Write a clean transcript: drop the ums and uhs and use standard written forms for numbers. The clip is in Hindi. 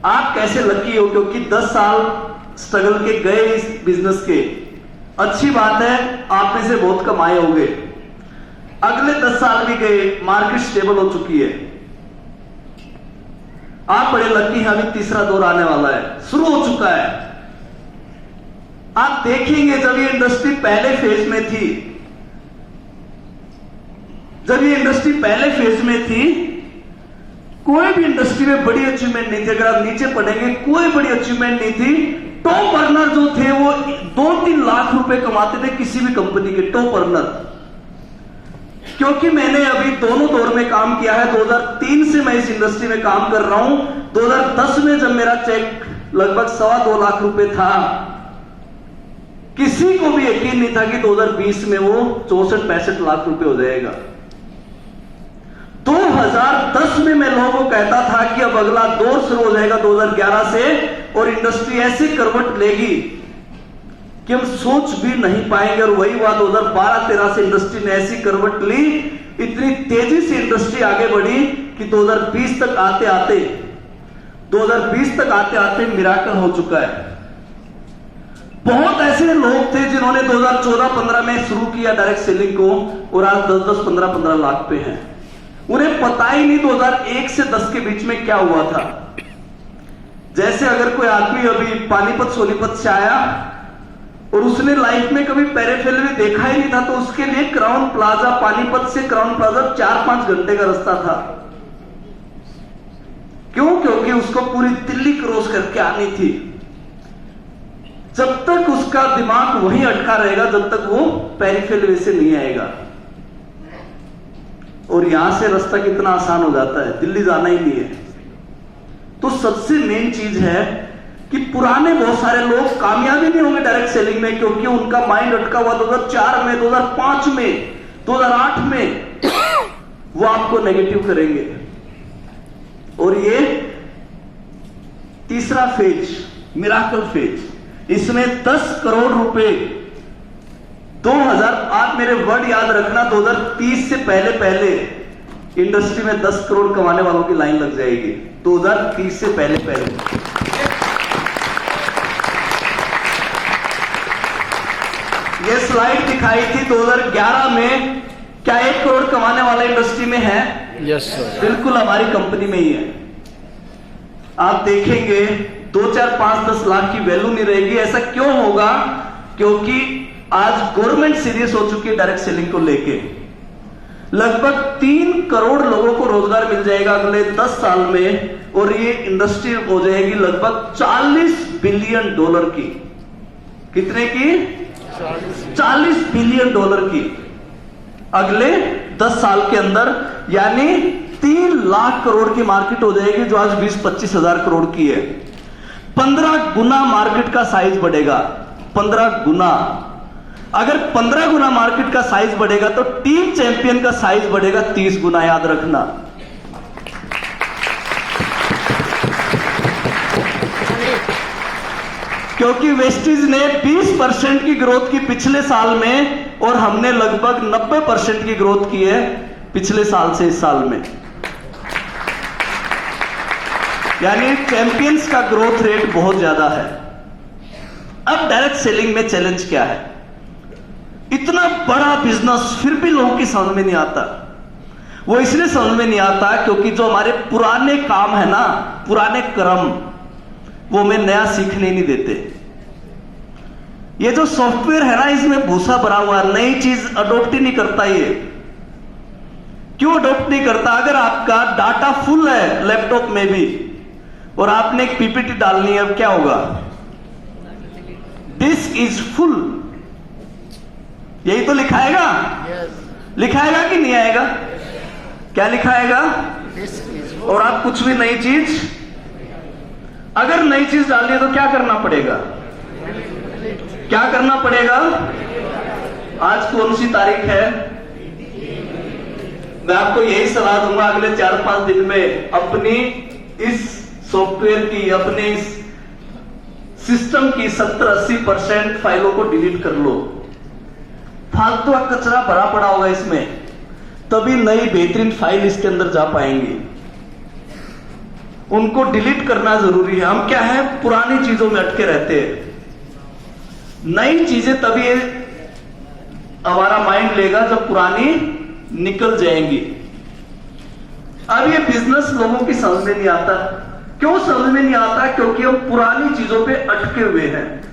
आप कैसे लकी हो, क्योंकि 10 साल स्ट्रगल के गए इस बिजनेस के। अच्छी बात है, आप में से बहुत कमाए होंगे। अगले 10 साल भी गए, मार्केट स्टेबल हो चुकी है, आप बड़े लकी हैं। अभी तीसरा दौर आने वाला है, शुरू हो चुका है। आप देखेंगे जब ये इंडस्ट्री पहले फेज में थी, कोई भी इंडस्ट्री में बड़ी अचीवमेंट नहीं थी। अगर आप नीचे पढ़ेंगे, कोई बड़ी अचीवमेंट नहीं थी। टॉप अर्नर जो थे वो 2-3 लाख रुपए कमाते थे किसी भी कंपनी के टॉप अर्नर। क्योंकि मैंने अभी दोनों दौर में काम किया है, 2003 से मैं इस इंडस्ट्री में काम कर रहा हूं। 2010 में जब मेरा चेक लगभग 2.25 लाख रुपए था, किसी को भी यकीन नहीं था कि 2020 में वो 64-65 लाख रुपए हो जाएगा। 2010 में मैं लोगों को कहता था कि अब अगला दौर शुरू हो जाएगा 2011 से, और इंडस्ट्री ऐसी करवट लेगी कि हम सोच भी नहीं पाएंगे। और वही हुआ, 2012-13 से इंडस्ट्री ने ऐसी करवट ली, इतनी तेजी से इंडस्ट्री आगे बढ़ी कि 2020 तक आते आते मिराकल हो चुका है। बहुत ऐसे लोग थे जिन्होंने 2014-15 में शुरू किया डायरेक्ट सेलिंग को, और आज 10-10, 15-15 लाख पे हैं। उन्हें पता ही नहीं 2001 से 10 के बीच में क्या हुआ था। जैसे अगर कोई आदमी अभी पानीपत सोनीपत से आया और उसने लाइफ में कभी पेरिफेरल में देखा ही नहीं था, तो उसके लिए क्राउन प्लाजा, पानीपत से क्राउन प्लाजा 4-5 घंटे का रास्ता था। क्यों? क्योंकि उसको पूरी दिल्ली क्रॉस करके आनी थी। जब तक उसका दिमाग वहीं अटका रहेगा, जब तक वो पेरिफेरल वे से नहीं आएगा। और यहां से रास्ता कितना आसान हो जाता है, दिल्ली जाना ही नहीं है। तो सबसे मेन चीज है कि पुराने बहुत सारे लोग कामयाबी नहीं होंगे डायरेक्ट सेलिंग में, क्योंकि उनका माइंड अटका हुआ 2004 में, 2005 में, 2008 में, वो आपको नेगेटिव करेंगे। और ये तीसरा फेज, मिराकल फेज, इसमें 10 करोड़ रुपए 2000, आप मेरे वर्ड याद रखना, 2030 से पहले इंडस्ट्री में 10 करोड़ कमाने वालों की लाइन लग जाएगी। 2030 से पहले ये स्लाइड दिखाई थी 2011 में। क्या 1 करोड़ कमाने वाला इंडस्ट्री में है? यस सर, बिल्कुल हमारी कंपनी में ही है। आप देखेंगे 2, 4, 5, 10 लाख की वैल्यू नहीं रहेगी। ऐसा क्यों होगा? क्योंकि आज गवर्नमेंट सीरियस हो चुकी है डायरेक्ट सेलिंग को लेके। लगभग 3 करोड़ लोगों को रोजगार मिल जाएगा अगले 10 साल में, और ये इंडस्ट्री हो जाएगी लगभग $40 बिलियन की। कितने की? $40 बिलियन की अगले 10 साल के अंदर। यानी 3 लाख करोड़ की मार्केट हो जाएगी, जो आज 20-25 हजार करोड़ की है। 15 गुना मार्केट का साइज बढ़ेगा, 15 गुना। अगर 15 गुना मार्केट का साइज बढ़ेगा तो टीम चैंपियन का साइज बढ़ेगा 30 गुना, याद रखना। क्योंकि वेस्टीज ने 20% की ग्रोथ की पिछले साल में, और हमने लगभग 90% की ग्रोथ की है पिछले साल से इस साल में। यानी चैंपियंस का ग्रोथ रेट बहुत ज्यादा है। अब डायरेक्ट सेलिंग में चैलेंज क्या है? इतना बड़ा बिजनेस फिर भी लोगों की समझ में नहीं आता। वो इसलिए समझ में नहीं आता क्योंकि जो हमारे पुराने काम है ना, पुराने कर्म, वो हमें नया सीखने नहीं देते। ये जो सॉफ्टवेयर है ना, इसमें भूसा भरा हुआ, नई चीज अडॉप्ट ही नहीं करता। ये क्यों अडॉप्ट नहीं करता? अगर आपका डाटा फुल है लैपटॉप में भी, और आपने एक पीपीटी डालनी है, अब क्या होगा? डिस्क इज फुल, यही तो लिखाएगा। लिखाएगा कि नहीं आएगा? क्या लिखाएगा? और आप कुछ भी नई चीज, अगर नई चीज डालनी है तो क्या करना पड़ेगा? क्या करना पड़ेगा? आज कौन सी तारीख है? मैं आपको यही सलाह दूंगा, अगले 4-5 दिन में अपनी इस सॉफ्टवेयर की, अपने इस सिस्टम की 70-80% फाइलों को डिलीट कर लो। फालतू का कचरा भरा पड़ा होगा इसमें, तभी नई बेहतरीन फाइल इसके अंदर जा पाएंगी। उनको डिलीट करना जरूरी है। हम क्या है, पुरानी चीजों में अटके रहते हैं। नई चीजें तभी हमारा माइंड लेगा जब पुरानी निकल जाएंगी। अब ये बिजनेस लोगों की समझ में नहीं आता। क्यों समझ में नहीं आता? क्योंकि हम पुरानी चीजों पे अटके हुए हैं।